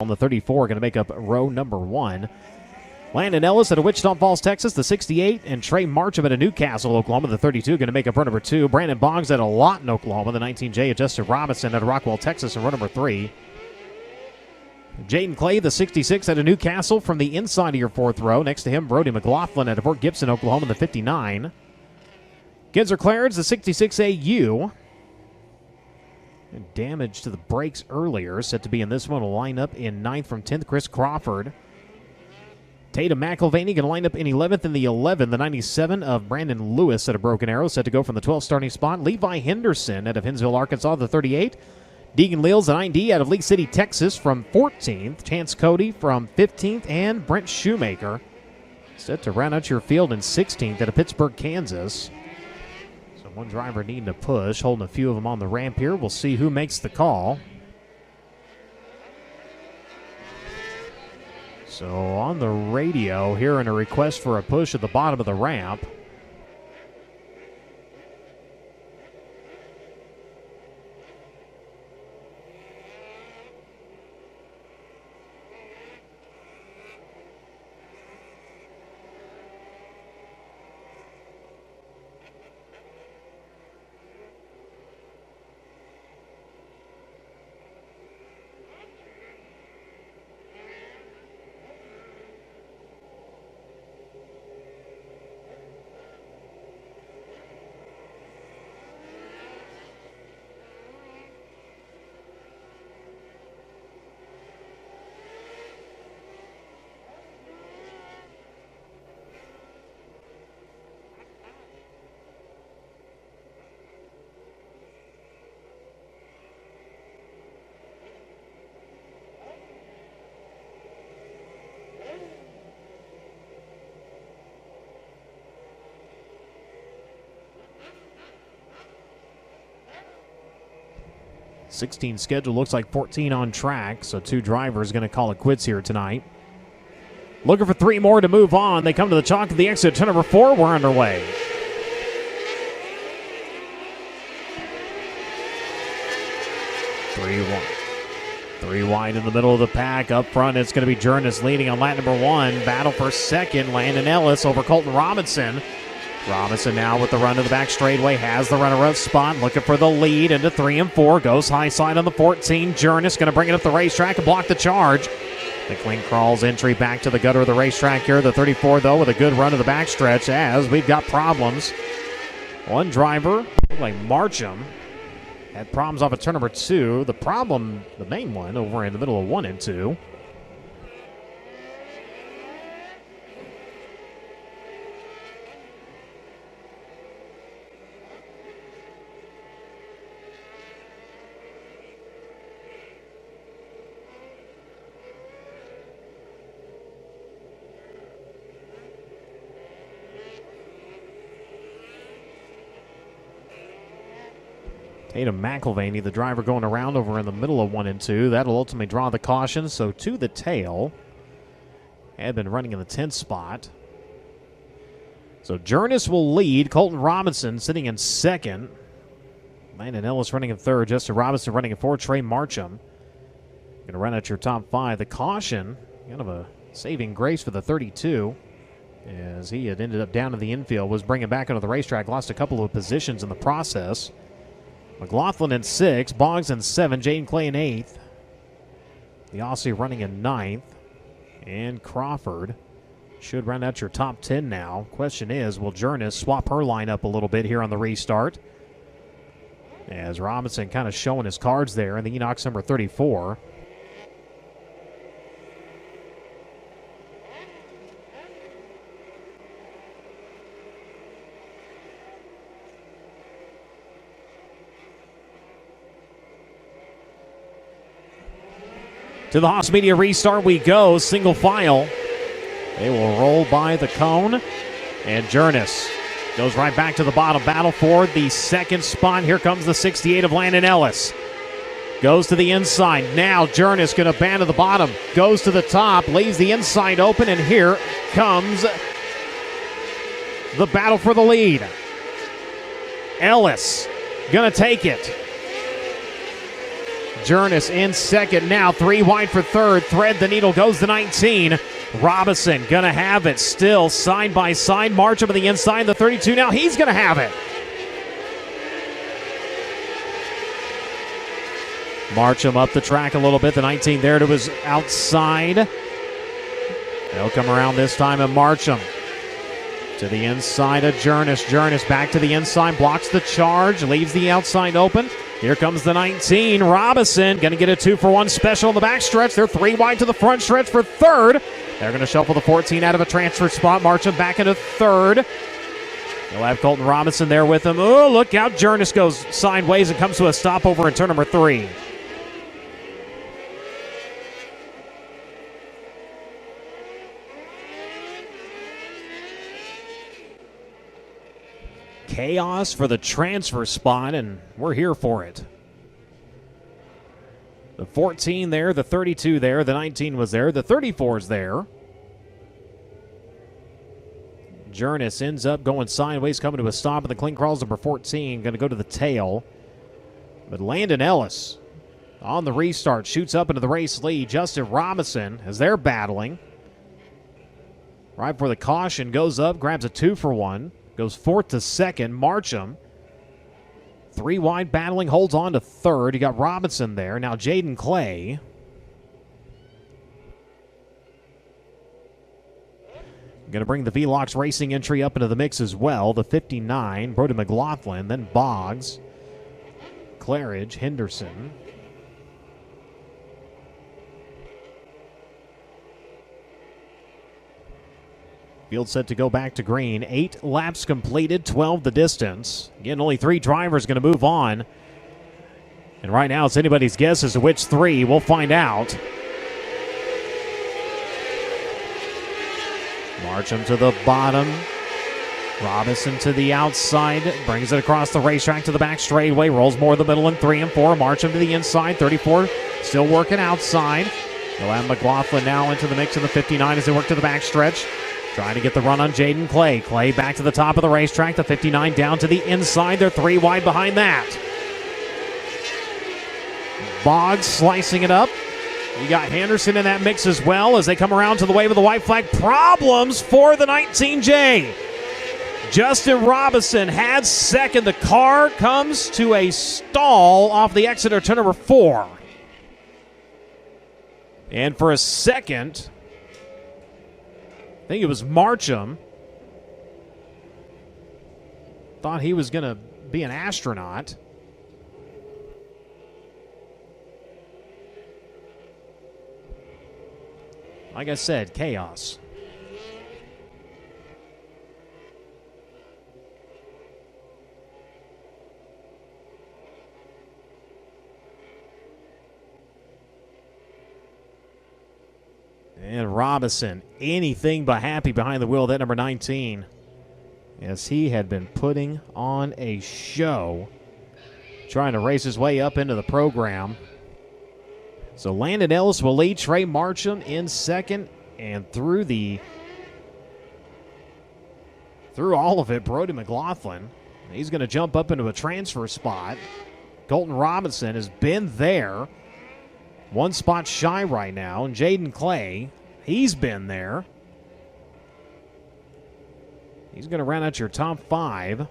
Oklahoma. The 34 going to make up row number 1. Landon Ellis out of Wichita Falls, Texas, the 68, and Trey Marcham out of Newcastle, Oklahoma, the 32, going to make up row number 2. Brandon Boggs out of Lawton, Oklahoma, the 19J, and Justin Robison out of Rockwell, Texas, in row number 3. Jaden Clay, the 66, out of Newcastle, from the inside of your 4th row. Next to him, Brody McLaughlin out of Fort Gibson, Oklahoma, the 59. Kinzer Clarence, the 66AU. Damage to the brakes earlier, set to be in this one. Will line up in 9th from 10th, Chris Crawford. Tatum McIlvaney going to line up in 11th in the 11. The 97 of Brandon Lewis out of Broken Arrow, set to go from the 12th starting spot. Levi Henderson out of Hinsville, Arkansas, the 38. Deegan Leals, the 90, out of League City, Texas, from 14th. Chance Cody from 15th. And Brent Shoemaker set to round out your field in 16th out of Pittsburgh, Kansas. So one driver needing to push, holding a few of them on the ramp here. We'll see who makes the call. So on the radio, hearing a request for a push at the bottom of the ramp. '16 schedule looks like 14 on track, so 2 drivers going to call it quits here tonight. Looking for 3 more to move on. They come to the chalk of the exit. Turn number 4, we're underway. Three wide in the middle of the pack. Up front, it's going to be Jurnis leading on lap number 1. Battle for second. Landon Ellis over Colton Robinson. Robinson now with the run to the back straightaway, has the runner-up spot, looking for the lead into 3 and 4, goes high side on the 14. Jurnis going to bring it up the racetrack and block the charge. McLean crawls entry back to the gutter of the racetrack here. The 34, though, with a good run to the backstretch as we've got problems. One driver, like Marcham, had problems off of turn number 2. The problem, the main one, over in the middle of 1 and 2. Tatum McIlvaney, the driver going around over in the middle of 1 and 2. That'll ultimately draw the caution. So to the tail. Had been running in the 10th spot. So Jurnis will lead. Colton Robinson sitting in 2nd. Landon Ellis running in 3rd. Justin Robinson running in 4th. Trey Marcham going to run out your top 5. The caution, kind of a saving grace for the 32. As he had ended up down in the infield. Was bringing back onto the racetrack. Lost a couple of positions in the process. McLaughlin in 6, Boggs in 7, Jaden Clay in 8th. The Aussie running in 9th. And Crawford should round out your top 10 now. Question is, will Jurnis swap her lineup a little bit here on the restart? As Robinson kind of showing his cards there in the Enox number 34. To the Haas Media restart we go, single file. They will roll by the cone, and Jurnis goes right back to the bottom. Battle for the 2nd spot. Here comes the 68 of Landon Ellis. Goes to the inside. Now Jurnis going to ban to the bottom. Goes to the top, leaves the inside open, and here comes the battle for the lead. Ellis going to take it. Jurnis in second now, 3 wide for third. Thread the needle, goes to 19. Robison gonna have it still side by side. Marcham on the inside, the 32 now. He's gonna have it. Marcham up the track a little bit. The 19 there to his outside. They'll come around this time and Marcham to the inside of Jurnis. Jurnis back to the inside, blocks the charge, leaves the outside open. Here comes the 19. Robison going to get a 2-for-1 special in the backstretch. They're 3 wide to the front stretch for third. They're going to shuffle the 14 out of a transfer spot. Marcham back into third. They'll have Colton Robinson there with him. Oh, look out. Jurnis goes sideways and comes to a stopover in turn number 3. Chaos for the transfer spot, and we're here for it. The 14 there, the 32 there, the 19 was there, the 34 is there. Jurnis ends up going sideways, coming to a stop, and the clean crawls number 14, going to go to the tail. But Landon Ellis on the restart shoots up into the race lead. Justin Robison, as they're battling, right before the caution, goes up, grabs a 2-for-1. Goes fourth to second. Marcham, 3 wide battling, holds on to third. You got Robinson there. Now Jaden Clay. Going to bring the Velox Racing entry up into the mix as well. The 59, Brody McLaughlin, then Boggs, Claridge, Henderson. Field set to go back to green. 8 laps completed, 12 the distance. Again, only 3 drivers going to move on. And right now, it's anybody's guess as to which 3. We'll find out. Marcham to the bottom. Robinson to the outside. Brings it across the racetrack to the back straightaway. Rolls more in the middle in 3 and 4. Marcham to the inside. 34 still working outside. They'll have McLaughlin now into the mix in the 59 as they work to the back stretch. Trying to get the run on Jaden Clay. Clay back to the top of the racetrack. The 59 down to the inside. They're 3 wide behind that. Boggs slicing it up. You got Henderson in that mix as well as they come around to the wave of the white flag. Problems for the 19J. Justin Robison had second. The car comes to a stall off the exit of turn number 4. And for a second, I think it was Marcham. Thought he was going to be an astronaut. Like I said, chaos. And Robison, anything but happy behind the wheel of that number 19. As he had been putting on a show, trying to race his way up into the program. So Landon Ellis will lead, Trey Marcham in second, and through all of it, Brody McLaughlin. He's going to jump up into a transfer spot. Colton Robinson has been there. 1 spot shy right now. And Jaden Clay, he's been there. He's going to round out your top 5.